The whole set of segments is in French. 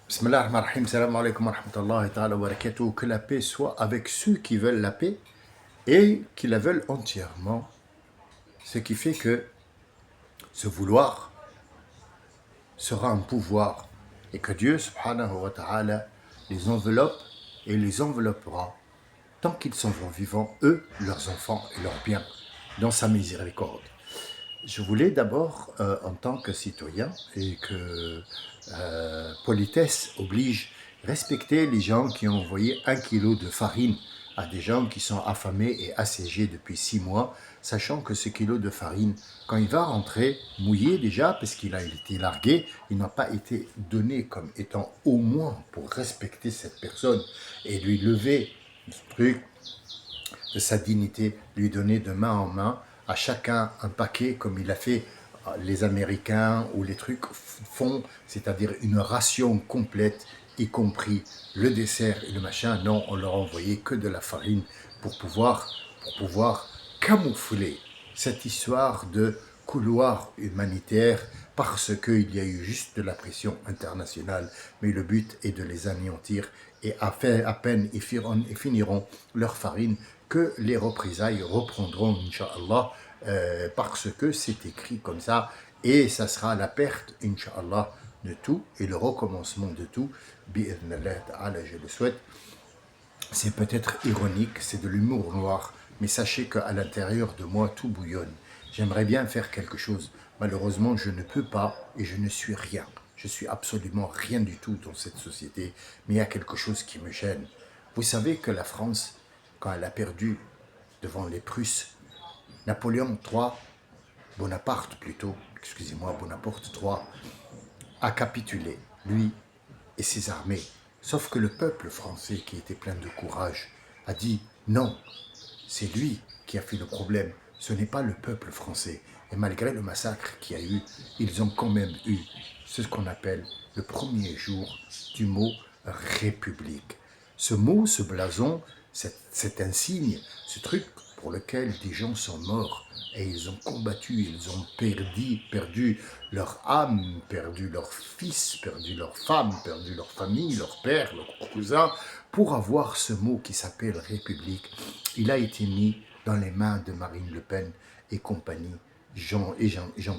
Bismillah ar-Rahman ar-Rahim, salam alaikum wa rahmatullahi ta'ala wa barakatuh. Que la paix soit avec ceux qui veulent la paix et qui la veulent entièrement. Ce qui fait que ce vouloir sera un pouvoir et que Dieu subhanahu wa ta'ala les enveloppe et les enveloppera tant qu'ils sont vivants, eux, leurs enfants et leurs biens, dans sa miséricorde. Je voulais d'abord, en tant que citoyen, et que politesse oblige, respecter les gens qui ont envoyé 1 kilo de farine à des gens qui sont affamés et assiégés depuis 6 mois, sachant que ce kilo de farine, quand il va rentrer, mouillé déjà, parce qu'il a été largué, il n'a pas été donné comme étant au moins pour respecter cette personne et lui lever ce truc de sa dignité, lui donner de main en main à chacun un paquet comme il a fait les Américains ou les trucs font, c'est-à-dire une ration complète, y compris le dessert et le machin. Non, on leur a envoyé que de la farine pour pouvoir camoufler cette histoire de couloir humanitaire parce qu'il y a eu juste de la pression internationale, mais le but est de les anéantir et à peine ils finiront leur farine que les représailles reprendront, Inch'Allah, parce que c'est écrit comme ça, et ça sera la perte, Inch'Allah, de tout, et le recommencement de tout, bi'idhnillah ta'ala, je le souhaite. C'est peut-être ironique, c'est de l'humour noir, mais sachez qu'à l'intérieur de moi, tout bouillonne. J'aimerais bien faire quelque chose. Malheureusement, je ne peux pas et je ne suis rien. Je suis absolument rien du tout dans cette société, mais il y a quelque chose qui me gêne. Vous savez que la France, quand elle a perdu devant les Prusses, Napoléon III, Bonaparte plutôt, excusez-moi, Bonaparte III, a capitulé, lui et ses armées. Sauf que le peuple français, qui était plein de courage, a dit non, c'est lui qui a fait le problème, ce n'est pas le peuple français. Et malgré le massacre qu'il y a eu, ils ont quand même eu ce qu'on appelle le premier jour du mot République. Ce mot, ce blason, cet insigne, ce truc pour lequel des gens sont morts et ils ont combattu, ils ont perdu leur âme, perdu leur fils, perdu leur femme, perdu leur famille, leur père, leur cousin, pour avoir ce mot qui s'appelle République. Il a été mis dans les mains de Marine Le Pen et compagnie. J'en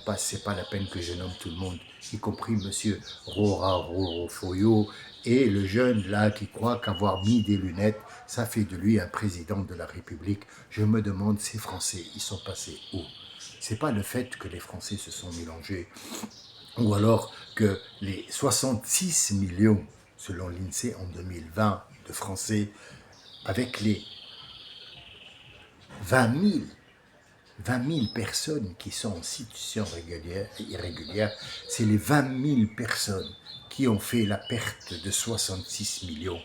passe, c'est pas la peine que je nomme tout le monde, y compris monsieur Rorofoyo et le jeune là qui croit qu'avoir mis des lunettes, ça fait de lui un président de la République. Je me demande, ces Français, ils sont passés où? C'est pas le fait que les Français se sont mélangés, ou alors que les 66 millions, selon l'INSEE en 2020, de Français, avec les 20 000 personnes qui sont en situation irrégulière, c'est les 20 000 personnes qui ont fait la perte de 66 millions.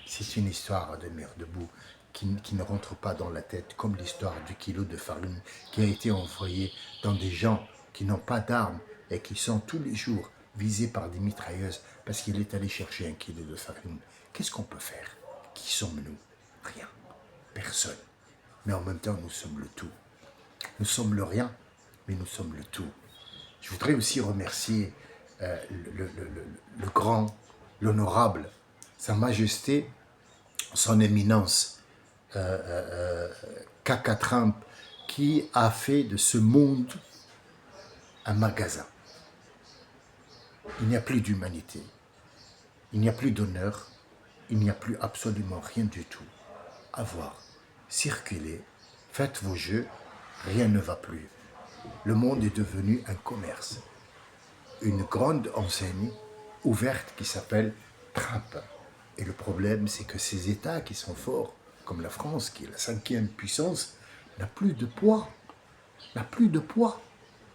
C'est une histoire de merde debout qui ne rentre pas dans la tête, comme l'histoire du kilo de farine qui a été envoyé dans des gens qui n'ont pas d'armes et qui sont tous les jours visés par des mitrailleuses parce qu'il est allé chercher 1 kilo de farine. Qu'est-ce qu'on peut faire? Qui sommes-nous? Rien. Personne. Mais en même temps, nous sommes le tout. Nous sommes le rien, mais nous sommes le tout. Je voudrais aussi remercier le grand, l'honorable, Sa Majesté, Son Éminence, Kaka Trump, qui a fait de ce monde un magasin. Il n'y a plus d'humanité, il n'y a plus d'honneur, il n'y a plus absolument rien du tout à voir. Circulez, faites vos jeux, rien ne va plus. Le monde est devenu un commerce. Une grande enseigne ouverte qui s'appelle Trump. Et le problème, c'est que ces États qui sont forts, comme la France, qui est la 5e puissance, n'a plus de poids. N'a plus de poids.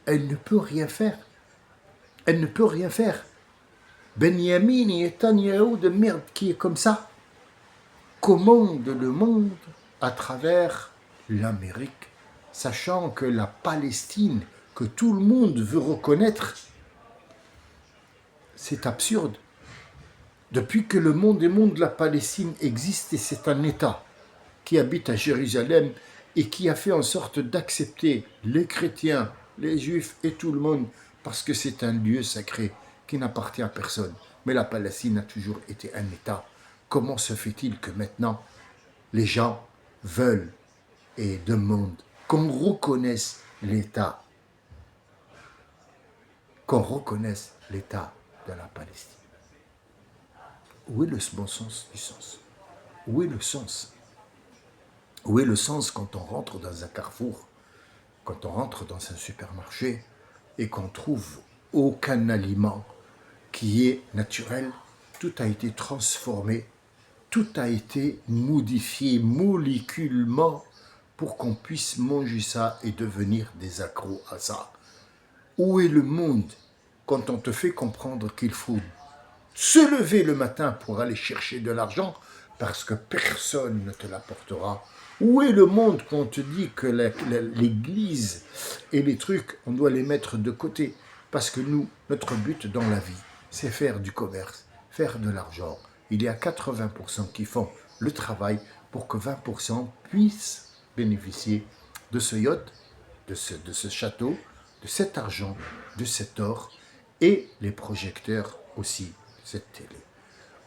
Elle ne peut rien faire. Elle ne peut rien faire. Benjamin Netanyahu de merde qui est comme ça commande le monde à travers l'Amérique, sachant que la Palestine, que tout le monde veut reconnaître, c'est absurde. Depuis que le monde de la Palestine existe, et c'est un État qui habite à Jérusalem et qui a fait en sorte d'accepter les chrétiens, les juifs et tout le monde, parce que c'est un lieu sacré qui n'appartient à personne. mais la Palestine a toujours été un État. Comment se fait-il que maintenant, les gens veulent et demandent qu'on reconnaisse l'État, de la Palestine? Où est le bon sens du sens? Où est le sens? Où est le sens quand on rentre dans un carrefour, quand on rentre dans un supermarché et qu'on trouve aucun aliment qui est naturel? Tout a été transformé, tout a été modifié moléculairement pour qu'on puisse manger ça et devenir des accros à ça. Où est le monde quand on te fait comprendre qu'il faut se lever le matin pour aller chercher de l'argent parce que personne ne te l'apportera? Où est le monde quand on te dit que l'église et les trucs, on doit les mettre de côté? Parce que nous, notre but dans la vie, c'est faire du commerce, faire de l'argent. Il y a 80% qui font le travail pour que 20% puissent bénéficier de ce yacht, de ce château, de cet argent, de cet or et les projecteurs aussi de cette télé.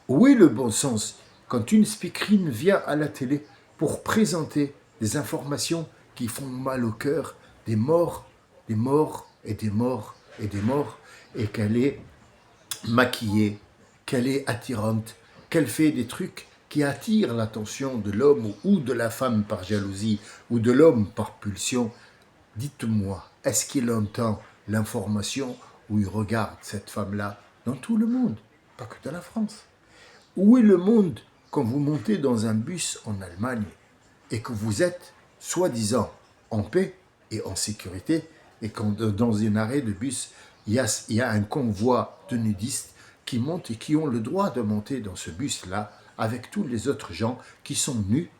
Où est le bon sens quand une speakerine vient à la télé pour présenter des informations qui font mal au cœur, des morts, des morts et des morts et des morts, et qu'elle est maquillée, qu'elle est attirante, qu'elle fait des trucs qui attirent l'attention de l'homme ou de la femme par jalousie ou de l'homme par pulsion? Dites-moi, est-ce qu'il entend l'information où il regarde cette femme-là dans tout le monde, pas que dans la France? Où est le monde quand vous montez dans un bus en Allemagne et que vous êtes soi-disant en paix et en sécurité, et quand dans un arrêt de bus, il y a un convoi de nudistes qui montent et qui ont le droit de monter dans ce bus-là avec tous les autres gens qui sont nus,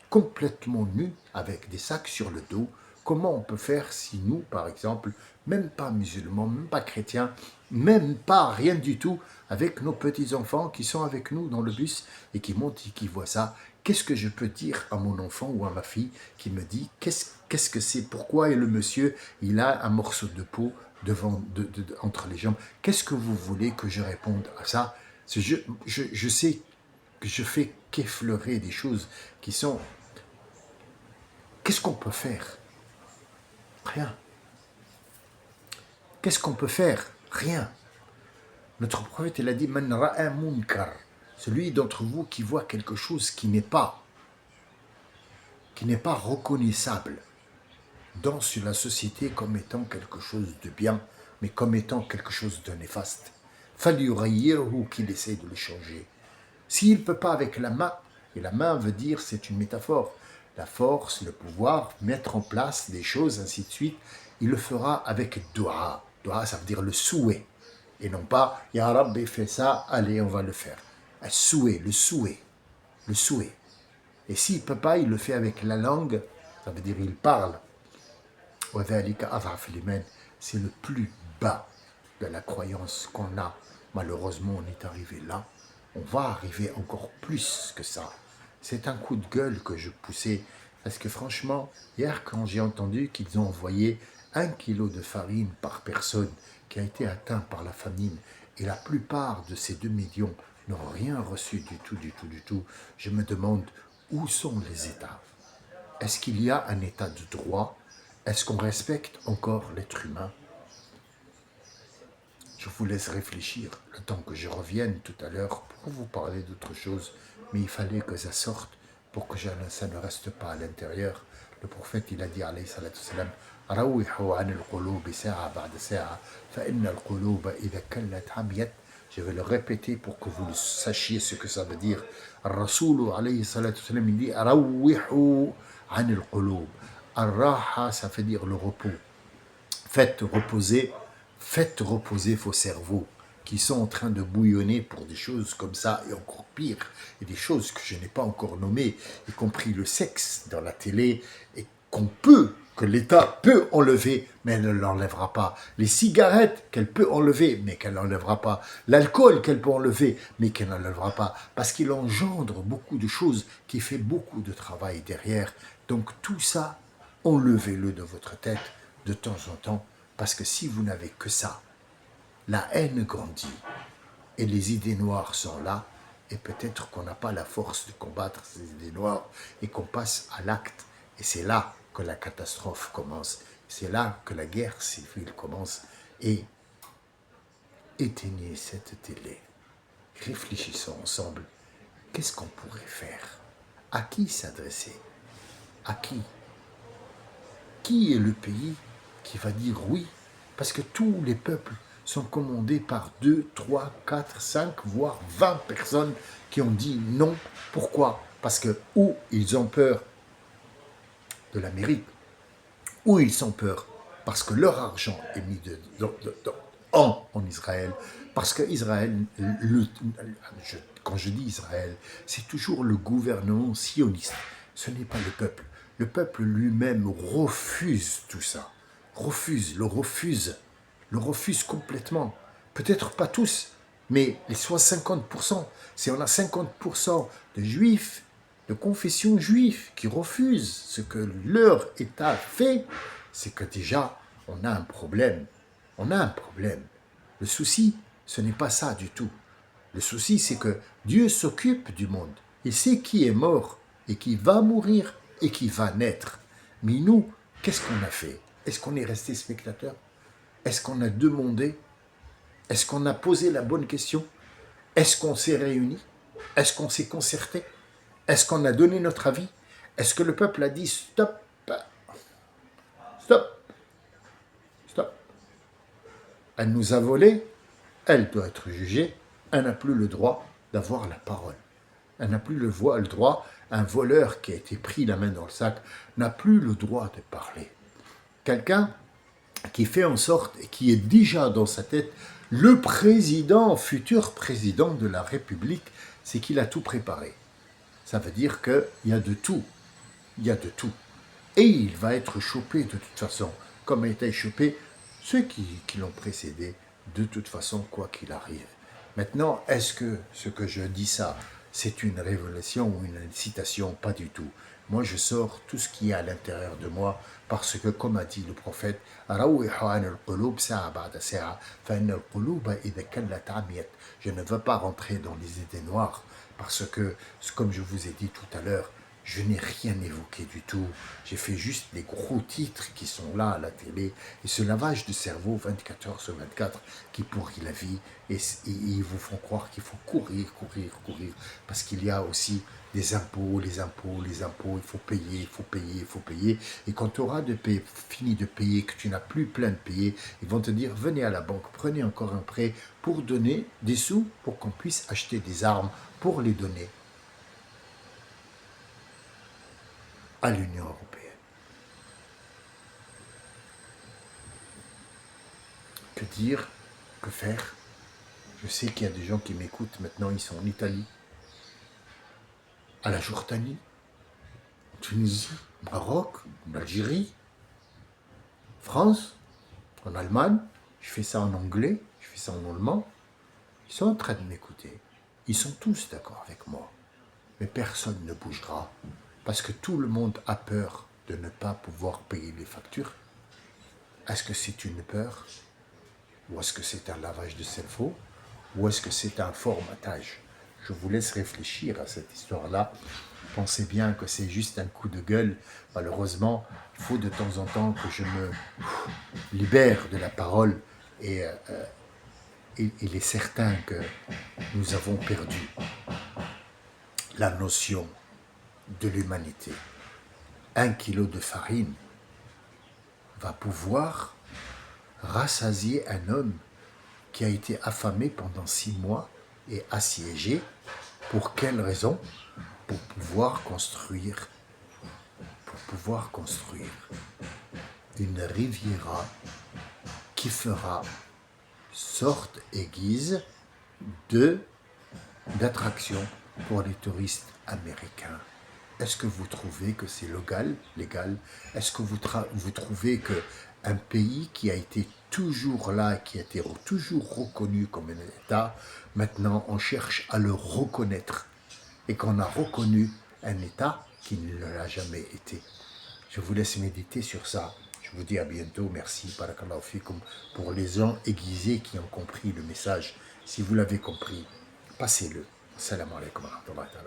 complètement nus, avec des sacs sur le dos? Comment on peut faire si nous, par exemple, même pas musulmans, même pas chrétiens, même pas rien du tout, avec nos petits-enfants qui sont avec nous dans le bus et qui montent et qui voient ça? Qu'est-ce que je peux dire à mon enfant ou à ma fille qui me dit qu'est-ce que c'est, pourquoi et le monsieur, il a un morceau de peau entre les jambes? Qu'est-ce que vous voulez que je réponde à ça? Je sais que je fais qu'effleurer des choses qui sont... Qu'est-ce qu'on peut faire? Rien. Qu'est-ce qu'on peut faire? Rien. Notre prophète, il a dit, Man ra'a munkar, celui d'entre vous qui voit quelque chose qui n'est pas reconnaissable dans la société comme étant quelque chose de bien, mais comme étant quelque chose de néfaste. Falyughayyirhu, qu'il essaie de le changer. S'il ne peut pas avec la main, et la main veut dire, c'est une métaphore, la force, le pouvoir, mettre en place des choses, ainsi de suite, il le fera avec dua. Dua, ça veut dire le souhait. Et non pas, Ya Rabbi, fais ça, allez, on va le faire. Un souhait, le souhait. Le souhait. Et s'il ne peut pas, il le fait avec la langue, ça veut dire il parle. C'est le plus bas de la croyance qu'on a. Malheureusement, on est arrivé là. On va arriver encore plus que ça. C'est un coup de gueule que je poussais. Parce que franchement, hier, quand j'ai entendu qu'ils ont envoyé 1 kilo de farine par personne qui a été atteint par la famine, et la plupart de ces 2 millions n'ont rien reçu du tout, je me demande où sont les États? Est-ce qu'il y a un État de droit? Est-ce qu'on respecte encore l'être humain? Je vous laisse réfléchir le temps que je revienne tout à l'heure pour vous parler d'autre chose, mais il fallait que ça sorte pour que ça ne reste pas à l'intérieur. Le prophète, il a dit, alayhi salatu salam, Rawihu an al-qulub sa'a ba'da sa'a, fa inna al-qulub idha kallat hamiyat. Je vais le répéter pour que vous sachiez ce que ça veut dire. Al-Rasoul, alayhi salatu salam, il dit, Rawihu an al-qulub. Al-Raha, ça veut dire le repos. Faites reposer vos cerveaux qui sont en train de bouillonner pour des choses comme ça et encore pire, et des choses que je n'ai pas encore nommées, y compris le sexe dans la télé, et que l'État peut enlever, mais elle ne l'enlèvera pas. Les cigarettes qu'elle peut enlever, mais qu'elle n'enlèvera pas. L'alcool qu'elle peut enlever, mais qu'elle n'enlèvera pas. Parce qu'il engendre beaucoup de choses, qui fait beaucoup de travail derrière. Donc tout ça, enlevez-le de votre tête de temps en temps, parce que si vous n'avez que ça, la haine grandit. et les idées noires sont là, et peut-être qu'on n'a pas la force de combattre ces idées noires et qu'on passe à l'acte. Et c'est là que la catastrophe commence. C'est là que la guerre civile commence. Et éteignez cette télé. Réfléchissons ensemble. Qu'est-ce qu'on pourrait faire? À qui s'adresser? À qui? Qui est le pays qui va dire oui? Parce que tous les peuples sont commandés par 2, 3, 4, 5, voire 20 personnes qui ont dit non. Pourquoi? Parce que ou ils ont peur de l'Amérique, ou ils ont peur parce que leur argent est mis en Israël. Parce que Israël, quand je dis Israël, c'est toujours le gouvernement sioniste. Ce n'est pas le peuple. Le peuple lui-même refuse tout ça. Le refuse complètement. Peut-être pas tous, mais les soit 50%. Si on a 50% de juifs, de confession juive, qui refusent ce que leur État fait, c'est que déjà, on a un problème. On a un problème. Le souci, ce n'est pas ça du tout. Le souci, c'est que Dieu s'occupe du monde. Il sait qui est mort et qui va mourir et qui va naître. Mais nous, qu'est-ce qu'on a fait? Est-ce qu'on est resté spectateur? Est-ce qu'on a demandé? Est-ce qu'on a posé la bonne question? Est-ce qu'on s'est réunis? Est-ce qu'on s'est concerté? Est-ce qu'on a donné notre avis? Est-ce que le peuple a dit stop, stop, stop? Elle nous a volé, elle doit être jugée, elle n'a plus le droit d'avoir la parole. Elle n'a plus le droit, un voleur qui a été pris la main dans le sac n'a plus le droit de parler. Quelqu'un qui fait en sorte, et qui est déjà dans sa tête, le futur président de la République, c'est qu'il a tout préparé. Ça veut dire qu'il y a de tout. Il y a de tout. Et il va être chopé de toute façon, comme a été chopé ceux qui l'ont précédé, de toute façon, quoi qu'il arrive. Maintenant, est-ce que ce que je dis ça, c'est une révélation ou une citation? Pas du tout. Moi, je sors tout ce qui est à l'intérieur de moi, parce que, comme a dit le prophète, je ne veux pas rentrer dans les idées noires, parce que, comme je vous ai dit tout à l'heure, je n'ai rien évoqué du tout. J'ai fait juste les gros titres qui sont là à la télé. Et ce lavage de cerveau 24 heures sur 24 qui pourrit la vie. Et ils vous font croire qu'il faut courir. Parce qu'il y a aussi des impôts, les impôts. Il faut payer. Et quand tu auras fini de payer, que tu n'as plus plein de payer, ils vont te dire, venez à la banque, prenez encore un prêt pour donner des sous pour qu'on puisse acheter des armes pour les donner à l'Union européenne. Que dire? Que faire? Je sais qu'il y a des gens qui m'écoutent maintenant, ils sont en Italie, à la Jordanie, en Tunisie, au Maroc, en Algérie, France, en Allemagne. Je fais ça en anglais, je fais ça en allemand. Ils sont en train de m'écouter. Ils sont tous d'accord avec moi. Mais personne ne bougera parce que tout le monde a peur de ne pas pouvoir payer les factures. Est-ce que c'est une peur? Ou est-ce que c'est un lavage de cerveau? Ou est-ce que c'est un formatage? Je vous laisse réfléchir à cette histoire-là. Pensez bien que c'est juste un coup de gueule. Malheureusement, il faut de temps en temps que je me libère de la parole et il est certain que nous avons perdu la notion de l'humanité. 1 kilo de farine va pouvoir rassasier un homme qui a été affamé pendant 6 mois et assiégé. Pour quelle raison? Pour pouvoir construire une riviera qui fera sorte et guise d'attraction pour les touristes américains. Est-ce que vous trouvez que c'est légal? Est-ce que vous trouvez qu'un pays qui a été toujours là, qui a été toujours reconnu comme un État, maintenant on cherche à le reconnaître et qu'on a reconnu un État qui ne l'a jamais été? Je vous laisse méditer sur ça. Je vous dis à bientôt. Merci, barakallahu fikum, pour les gens aiguisés qui ont compris le message. Si vous l'avez compris, passez-le. Assalamu alaikum wa rahmatullahi wa barakatuh.